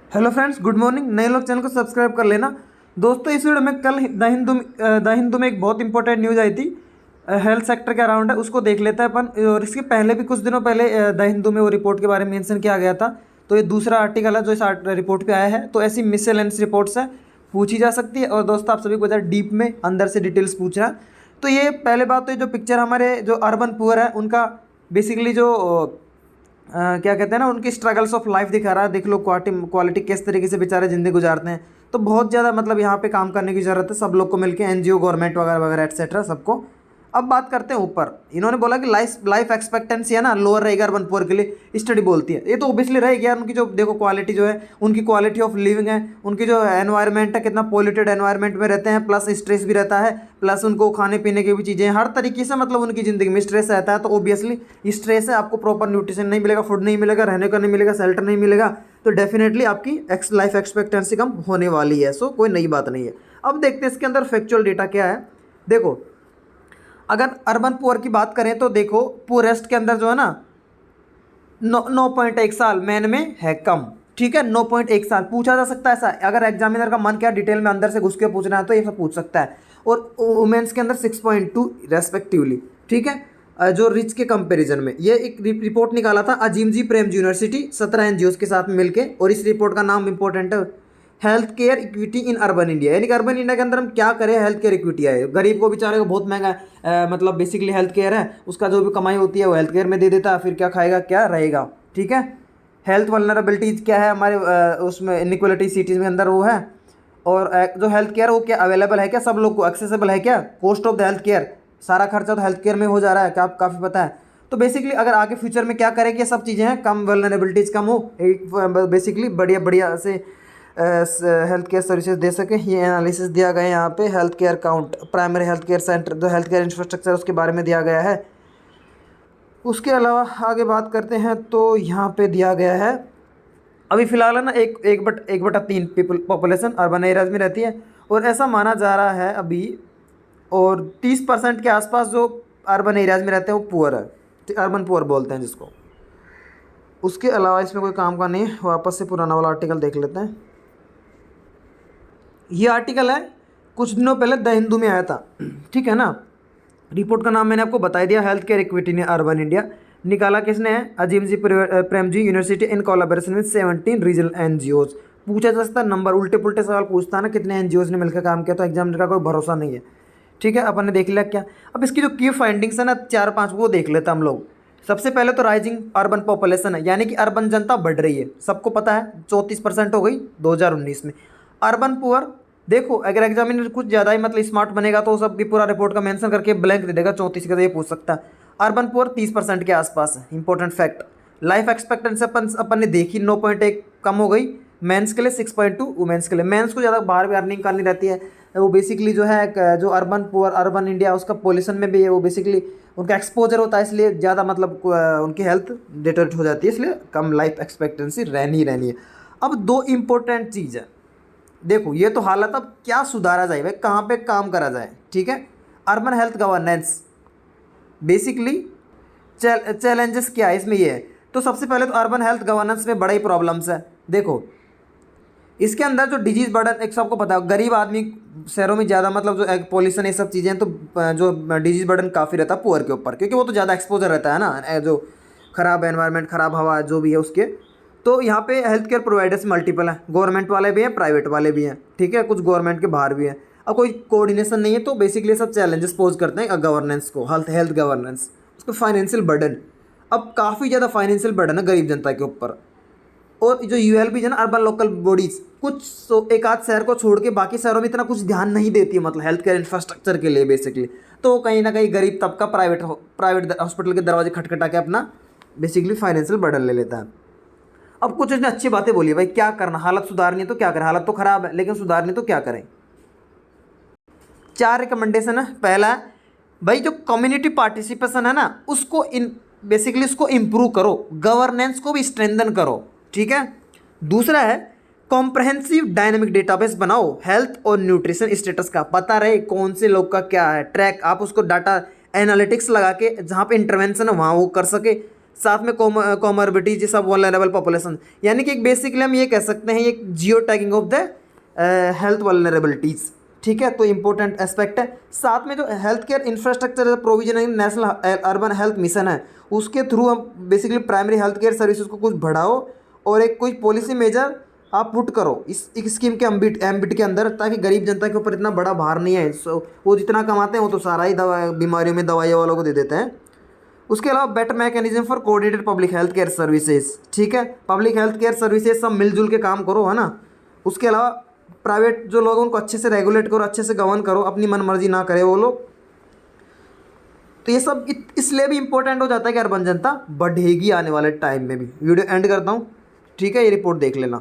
Hello friends, good morning. नए लोग channel को सब्सक्राइब कर लेना। दोस्तों, इस वीडियो में कल द हिंदू में एक बहुत इंपॉर्टेंट न्यूज़ आई थी। हेल्थ सेक्टर के अराउंड है, उसको देख लेते हैं अपन। और इसके पहले भी कुछ दिनों पहले द हिंदू में वो रिपोर्ट के बारे में मेंशन किया गया था। तो ये दूसरा आर्टिकल है जो इस रिपोर्ट पे आया है। तो ऐसी मिसलेनियस रिपोर्ट्स है, पूछी जा सकती है। और दोस्तों, आप सभी को ज़्यादा डीप में अंदर से डिटेल्स पूछ रहा है। तो ये पहले बात तो ये जो पिक्चर हमारे जो अर्बन पुअर है उनका बेसिकली जो क्या कहते हैं ना, उनकी स्ट्रगल्स ऑफ लाइफ दिखा रहा है। देख लो क्वालिटी क्वालिटी किस तरीके से बेचारे ज़िंदगी गुजारते हैं। तो बहुत ज़्यादा मतलब यहाँ पे काम करने की ज़रूरत है सब लोग को मिलके, एनजीओ, गवर्नमेंट वगैरह वगैरह एटसेट्रा सबको। अब बात करते हैं ऊपर। इन्होंने बोला कि लाइफ लाइफ एक्सपेक्टेंसी है ना लोअर रहेगा अर्बन पुअर के लिए, स्टडी बोलती है। ये तो ऑब्वियसली रहेगी यार। उनकी जो देखो क्वालिटी जो है, उनकी क्वालिटी ऑफ लिविंग है, उनकी जो एनवायरनमेंट है, कितना पॉल्यूटेड एनवायरनमेंट में रहते हैं, प्लस स्ट्रेस भी रहता है, प्लस उनको खाने पीने की भी चीज़ें, हर तरीके से मतलब उनकी ज़िंदगी में स्ट्रेस रहता है। तो ऑब्वियसली स्ट्रेस है, आपको प्रॉपर न्यूट्रिशन नहीं मिलेगा, फूड नहीं मिलेगा, रहने का नहीं मिलेगा, शेल्टर नहीं मिलेगा, तो डेफिनेटली आपकी लाइफ एक्सपेक्टेंसी कम होने वाली है। सो कोई नई बात नहीं है। अब देखते हैं इसके अंदर फैक्चुअल डेटा क्या है। देखो, अगर अर्बन पुअर की बात करें तो देखो, पुअरेस्ट के अंदर जो है ना 9.1 साल मैन में है कम। ठीक है, 9.1 साल पूछा जा सकता है ऐसा। अगर एग्जामिनर का मन क्या डिटेल में अंदर से घुस के पूछना है तो ये सब पूछ सकता है। और वुमेन्स के अंदर 6.2 रेस्पेक्टिवली। ठीक है, जो रिच के कंपैरिजन में ये एक रिपोर्ट निकाला था अजीमजी प्रेमजी यूनिवर्सिटी 17 एनजीओ के साथ मिलके। और इस रिपोर्ट का नाम इंपॉर्टेंट है, health care equity in urban India. यानी कि अर्बन इंडिया के अंदर हम क्या करें, हेल्थ केयर इक्विटी है। गरीब को बेचारे को बहुत महंगा मतलब बेसिकली हेल्थ केयर है, उसका जो भी कमाई होती है वो हेल्थ केयर में दे देता है, फिर क्या खाएगा क्या रहेगा। ठीक है, हेल्थ वल्नरेबिलिटीज क्या है हमारे उसमें इनइक्वलिटी सिटीज़ में अंदर वो है। और जो हेल्थ केयर वो क्या अवेलेबल है, क्या सब लोग को एक्सेसिबल है, क्या cost of the health care, सारा खर्चा तो हेल्थ केयर में हो जा रहा है, क्या काफ़ी पता है। तो बेसिकली अगर आगे फ्यूचर में क्या करें कि ये सब चीज़ें हैं, कम वल्नरेबिलिटीज़ कम हो, एक बेसिकली बढ़िया बढ़िया से हेल्थ केयर सर्विसेज दे सके। ये एनालिसिस दिया गया है यहाँ पे। Health care count, primary health care centre, जो हेल्थ केयर इंफ्रास्ट्रक्चर उसके बारे में दिया गया है। उसके अलावा आगे बात करते हैं तो यहाँ पे दिया गया है अभी फिलहाल है ना 1/3 पीपल पॉपुलेशन अर्बन एरियाज में रहती है। और ऐसा माना जा रहा है अभी, और 30% के आसपास जो अर्बन एरियाज में रहते हैं वो पुअर है, अर्बन पुअर बोलते हैं जिसको। उसके अलावा इसमें कोई काम का नहीं है। वापस से पुराना वाला आर्टिकल देख लेते हैं। ये आर्टिकल है कुछ दिनों पहले द हिंदू में आया था। ठीक है ना, रिपोर्ट का नाम मैंने आपको बता दिया, health care equity in urban India. निकाला किसने है, Azim Premji University in collaboration with 17 regional NGOs. पूछा जा सकता है नंबर, उल्टे पुल्टे सवाल पूछता है ना, कितने एनजीओज ने मिलकर काम किया, तो एग्जामिनर का कोई भरोसा नहीं है। ठीक है, अपन ने देख लिया क्या। अब इसकी जो की फाइंडिंग्स है ना 4-5 वो देख लेते हैं हम लोग। सबसे पहले तो राइजिंग अर्बन पॉपुलेशन है, यानी कि अर्बन जनता बढ़ रही है, सबको पता है 34% हो गई 2019 में। अर्बन पुअर, देखो अगर एग्जामिनर कुछ ज़्यादा ही मतलब स्मार्ट बनेगा तो सब भी पूरा रिपोर्ट का मेंशन करके ब्लैंक दे देगा, 34 का, तो ये पूछ सकता है। अर्बन पुअर 30% के आसपास है, इंपॉर्टेंट फैक्ट। लाइफ एक्सपेक्टेंसी अपन ने देखी 9.1 कम हो गई मेंस के लिए, 6.2 वुमेन्स के लिए। मेंस को ज़्यादा बाहर भी अर्निंग करनी रहती है, वो बेसिकली जो है जो अर्बन पुअर अर्बन इंडिया उसका पॉल्यूशन में भी है, वो बेसिकली उनका एक्सपोजर होता है, इसलिए ज़्यादा मतलब उनकी हेल्थ डिटर्ट हो जाती है, इसलिए कम लाइफ एक्सपेक्टेंसी रहनी है। अब दो इम्पोर्टेंट चीज़ है, देखो ये तो हालत, अब क्या सुधारा जाए भाई, कहाँ पे काम करा जाए। ठीक है, urban health governance basically challenges क्या है इसमें, ये है। तो सबसे पहले तो अर्बन हेल्थ गवर्नेंस में बड़ा ही प्रॉब्लम्स है। देखो इसके अंदर जो डिजीज़ बर्डन, एक सबको पता है गरीब आदमी शहरों में ज़्यादा मतलब जो पॉल्यूशन ये सब चीज़ें, तो जो डिजीज़ बर्डन काफ़ी रहता है पुअर के ऊपर, क्योंकि वो तो ज़्यादा एक्सपोजर रहता है ना, जो ख़राब एनवायरनमेंट, ख़राब हवा जो भी है उसके। तो यहाँ पे हेल्थ केयर प्रोवाइडर्स मल्टीपल हैं, गवर्नमेंट वाले भी हैं, प्राइवेट वाले भी हैं। ठीक है, कुछ गवर्नमेंट के बाहर भी हैं। अब कोई कोऑर्डिनेशन नहीं है, तो बेसिकली सब चैलेंजेस पोज करते हैं गवर्नेंस को, हेल्थ गवर्नेंस। उसको फाइनेंशियल बर्डन, अब काफ़ी ज़्यादा फाइनेंशियल बर्डन है गरीब जनता के ऊपर। और जो यूएलबी है ना, अर्बन लोकल बॉडीज़, कुछ एक आध शहर को छोड़ के बाकी शहरों में इतना कुछ ध्यान नहीं देती है, मतलब हेल्थ केयर इंफ्रास्ट्रक्चर के लिए बेसिकली। तो कहीं ना कहीं गरीब तबका प्राइवेट हॉस्पिटल के दरवाजे खटखटा के अपना बेसिकली फाइनेंशियल बर्डन ले लेता है। अब कुछ इसने अच्छी बातें बोली, भाई क्या करना, हालत सुधारनी है तो क्या करें, हालत तो ख़राब है लेकिन सुधारनी तो क्या करें। 4 रिकमेंडेशन है। पहला है भाई जो कम्युनिटी पार्टिसिपेशन है ना उसको बेसिकली उसको इम्प्रूव करो, गवर्नेंस को भी स्ट्रेंथन करो। ठीक है, दूसरा है कॉम्प्रहेंसिव डायनेमिक डेटाबेस बनाओ, हेल्थ और न्यूट्रिशन स्टेटस का पता रहे, कौन से लोग का क्या है ट्रैक, आप उसको डाटा एनालिटिक्स लगा के जहाँ पे इंटरवेंशन है वहाँ वो कर सके। साथ में कॉमर्बिटीज, सब वल्नरेबल पॉपुलेशन, यानी कि एक बेसिकली हम ये कह सकते हैं एक geo tagging of the health vulnerabilities. ठीक है, तो इंपॉर्टेंट एस्पेक्ट है। साथ में जो हेल्थ केयर इंफ्रास्ट्रक्चर प्रोविजन है, नेशनल अर्बन हेल्थ मिशन है, उसके थ्रू हम basically primary health care services को कुछ बढ़ाओ और एक कोई पॉलिसी मेजर आप पुट करो इस एक स्कीम के एम्बिट के अंदर, ताकि गरीब जनता के ऊपर इतना बड़ा भार नहीं है। सो वो जितना कमाते हैं वो तो सारा ही दवा बीमारियों में दवाइयों वालों को दे देते हैं। उसके अलावा better mechanism for coordinated public health care services. ठीक है, पब्लिक हेल्थ केयर सर्विसेज सब मिलजुल के काम करो, है ना। उसके अलावा प्राइवेट जो लोग उनको अच्छे से रेगुलेट करो, अच्छे से गवर्न करो, अपनी मनमर्जी ना करे वो लोग। तो ये सब इसलिए भी इंपॉर्टेंट हो जाता है कि अर्बन जनता बढ़ेगी आने वाले टाइम में भी। वीडियो एंड करता हूँ, ठीक है, ये रिपोर्ट देख लेना।